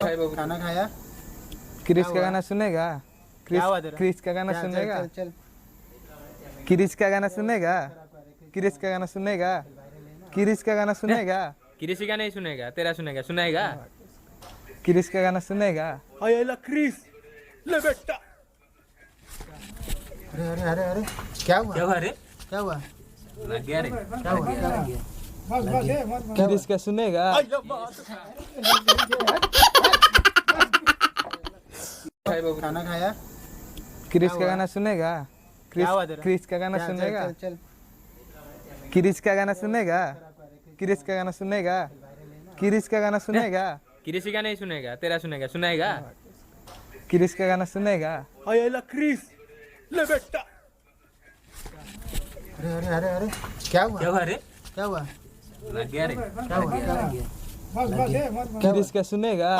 खाना खाया? क्रिस का गाना सुनेगा? क्या हुआ तेरा? क्रिस का गाना चल, सुनेगा? चल, चल, क्रिस का गाना सुनेगा? क्रिस का गाना सुनेगा? क्रिस का गाना सुनेगा? किसी का नहीं सुनेगा, तेरा सुनेगा, सुनाएगा। क्रिस का गाना सुनेगा? आयला क्रिस ले बेटा। अरे अरे अरे अरे क्या हुआ? क्या हुआ रे? क्या हुआ? लग गया रे। क्या हुआ? क्या हुआ? क्रिस का सुनेगा? खाना खाया? क्रिस का गाना सुनेगा? क्या हुआ तेरा? क्रिस का गाना चल, सुनेगा? चल, चल, क्रिस का गाना सुनेगा? क्रिस का गाना सुनेगा? क्रिस का गाना सुनेगा? किसी का नहीं सुनेगा, तेरा सुनेगा, सुनाएगा। क्रिस का गाना सुनेगा? आयला क्रिस ले बेटा। अरे अरे अरे अरे क्या हुआ? क्या हुआ रे? क्या हुआ? लग गया रे। क्या हुआ? क्या हुआ? क्रिस का सुनेगा?